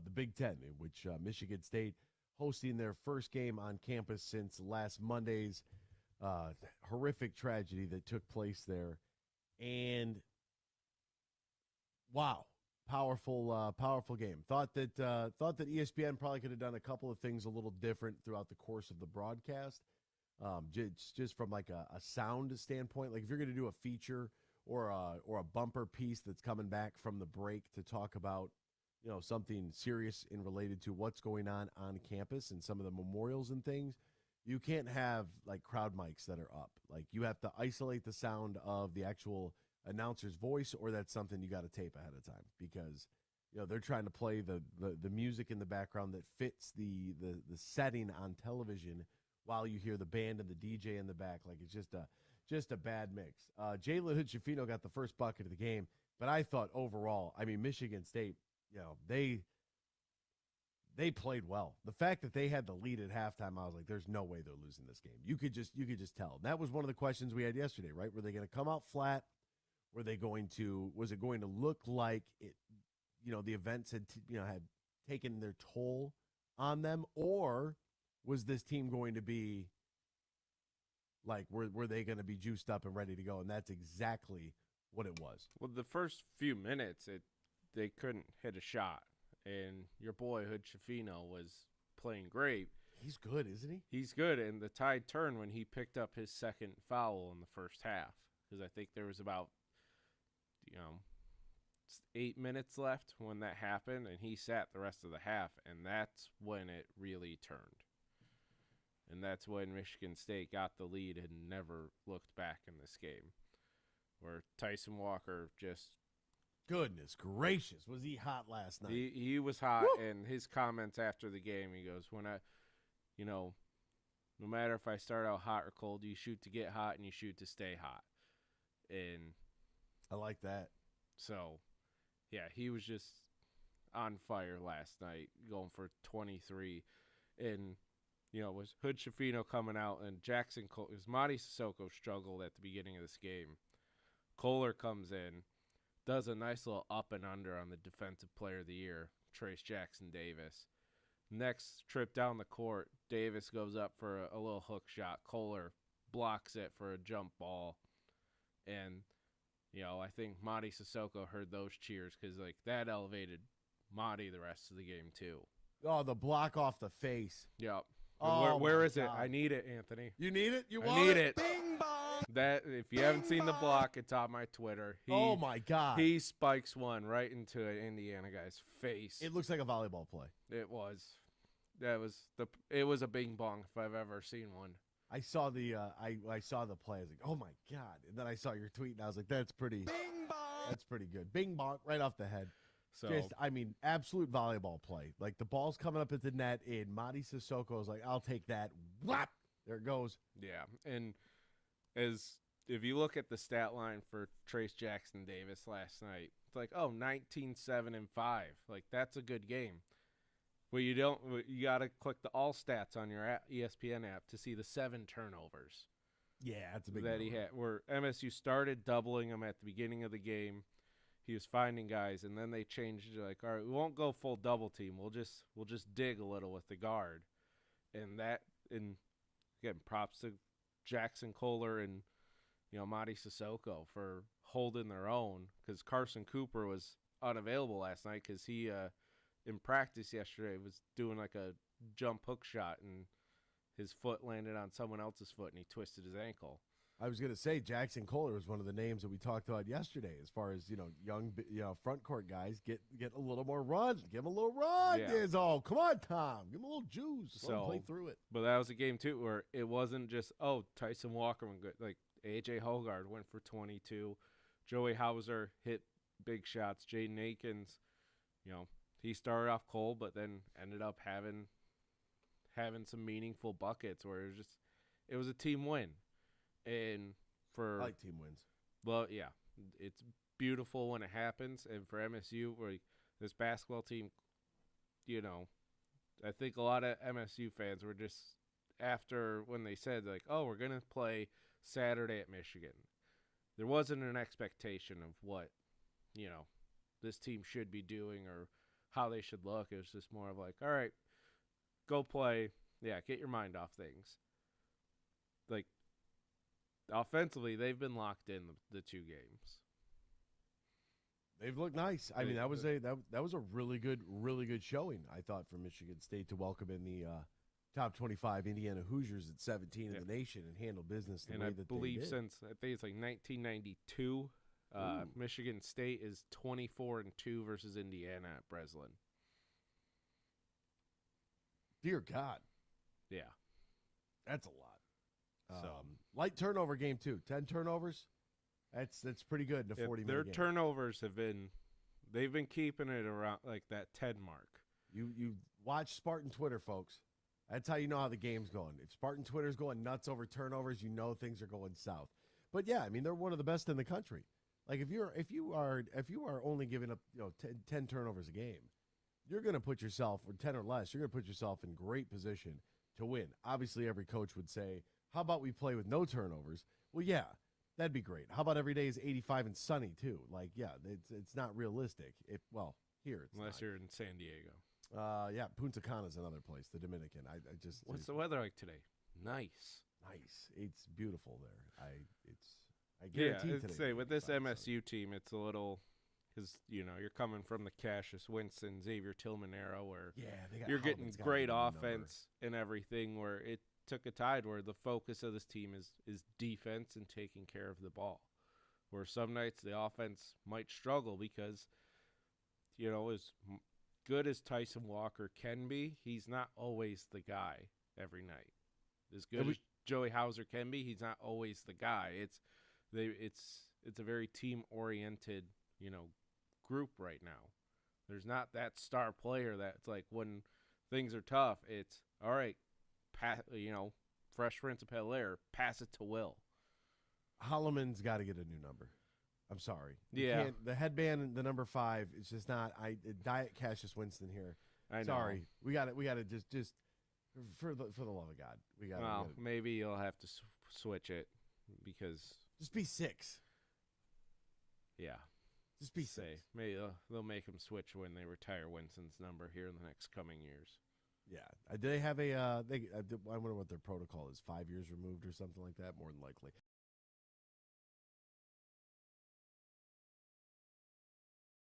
the Big Ten, in which Michigan State hosting their first game on campus since last Monday's horrific tragedy that took place there. And wow, powerful game. Thought that ESPN probably could have done a couple of things a little different throughout the course of the broadcast. Just from like a sound standpoint, like if you're going to do a feature or a bumper piece that's coming back from the break to talk about something serious and related to what's going on campus and some of the memorials and things, you can't have like crowd mics that are up. Like you have to isolate the sound of the actual announcer's voice, or that's something you got to tape ahead of time, because they're trying to play the music in the background that fits the setting on television while you hear the band and the DJ in the back. Like it's just a bad mix. Jalen Hood-Schifino got the first bucket of the game, but I thought overall, I mean, Michigan State, they played well. The fact that they had the lead at halftime, I was like, there's no way they're losing this game. You could just tell. And that was one of the questions we had yesterday, right? Were they going to come out flat? Was it going to look like it, the events had taken their toll on them, or was this team going to be like, were they going to be juiced up and ready to go? And that's exactly what it was. Well, the first few minutes, they couldn't hit a shot, and your boy Hood-Schifino was playing great. He's good, isn't he? He's good, and the tide turned when he picked up his second foul in the first half, because I think there was about 8 minutes left when that happened, and he sat the rest of the half, and that's when it really turned. And that's when Michigan State got the lead and never looked back in this game, where Tyson Walker just... Goodness gracious, was he hot last night? He was hot. Woo! And his comments after the game, he goes, no matter if I start out hot or cold, you shoot to get hot and you shoot to stay hot. And I like that. So, yeah, he was just on fire last night, going for 23. And, was Hood-Schifino coming out, and Mady Sissoko struggled at the beginning of this game. Kohler comes in, does a nice little up and under on the Defensive Player of the Year, Trace Jackson Davis. Next trip down the court, Davis goes up for a little hook shot. Kohler blocks it for a jump ball. And, I think Mady Sissoko heard those cheers, because, that elevated Mady the rest of the game, too. Oh, the block off the face. Yep. Oh, where is God. it? I need it, Anthony. You need it? I need it. Bing bong. That, if you haven't seen the block, it's on my Twitter. Oh, my God. He spikes one right into an Indiana guy's face. It looks like a volleyball play. It was. It was a bing bong if I've ever seen one. I saw the I saw the play. I was like, oh my God! And then I saw your tweet, and I was like, that's pretty. Bing bong. That's pretty good. Bing bong, right off the head. So absolute volleyball play. Like the ball's coming up at the net, and Mady Sissoko is like, I'll take that. Whap! There it goes. Yeah, and if you look at the stat line for Trace Jackson Davis last night, it's like 19, 7, and 5. Like that's a good game. Well, you got to click the all stats on your ESPN app to see the 7 turnovers. Yeah, that's a big that number. He had. Where MSU started doubling him at the beginning of the game, he was finding guys, and then they changed it. Like, all right, we won't go full double team. We'll just dig a little with the guard, and again, props to Jackson Kohler and Mady Sissoko for holding their own, because Carson Cooper was unavailable last night because he. In practice yesterday, was doing like a jump hook shot, and his foot landed on someone else's foot, and he twisted his ankle. I was going to say Jackson Kohler was one of the names that we talked about yesterday, as far as young front court guys get a little more run, give him a little run. Yeah. Come on, Tom, give him a little juice. Let him play through it. But that was a game too where it wasn't just Tyson Walker went good. Like AJ Hogard went for 22, Joey Hauser hit big shots, Jaden Akins, he started off cold, but then ended up having some meaningful buckets where it was a team win. And I like team wins. Well, yeah, it's beautiful when it happens. And for MSU, where this basketball team, I think a lot of MSU fans were just after when they said we're gonna play Saturday at Michigan. There wasn't an expectation of what this team should be doing or how they should look. It was just more of like, all right, go play. Yeah, get your mind off things. Like, offensively, they've been locked in the 2 games. They've looked nice. I mean, that was a really good showing, I thought, from Michigan State to welcome in the top 25 Indiana Hoosiers at 17 in the nation and handle business the way that they did. And I believe since, I think it's like 1992, Michigan State is 24-2 versus Indiana at Breslin. Dear God. Yeah. That's a lot. Light turnover game, too. 10 turnovers. That's pretty good in a 40-minute game. Their turnovers they've been keeping it around like that 10 mark. You watch Spartan Twitter, folks. That's how you know how the game's going. If Spartan Twitter's going nuts over turnovers, you know things are going south. But yeah, I mean, they're one of the best in the country. Like if you are only giving up 10 turnovers a game, you're going to put yourself, or 10 or less, you're going to put yourself in great position to win. Obviously, every coach would say, "How about we play with no turnovers?" Well, yeah. That'd be great. How about every day is 85 and sunny too? Like, yeah, it's not realistic. Here it's unless you're in San Diego. Yeah, Punta Cana's another place, the Dominican. I just What's the weather like today? Nice. It's beautiful there. I guarantee today. Say with this MSU team, it's a little because you're coming from the Cassius Winston, Xavier Tillman era where you're getting great offense and everything. Where it took a tide where the focus of this team is defense and taking care of the ball. Where some nights the offense might struggle because, as good as Tyson Walker can be, he's not always the guy every night. As good as Joey Hauser can be, he's not always the guy. It's a very team-oriented, group right now. There's not that star player that's like when things are tough, it's all right. Fresh Prince of Bel-Air, pass it to Will. Holloman's got to get a new number. I'm sorry. Yeah. The headband and the number 5 is just not. Diet Cassius Winston here. I know. Sorry. We got to just for the love of God. Well, maybe you'll have to switch it because just be 6. Yeah. Just be 6. Maybe they'll make him switch when they retire Winston's number here in the next coming years. Yeah. Do they have I wonder what their protocol is. 5 years removed or something like that, more than likely.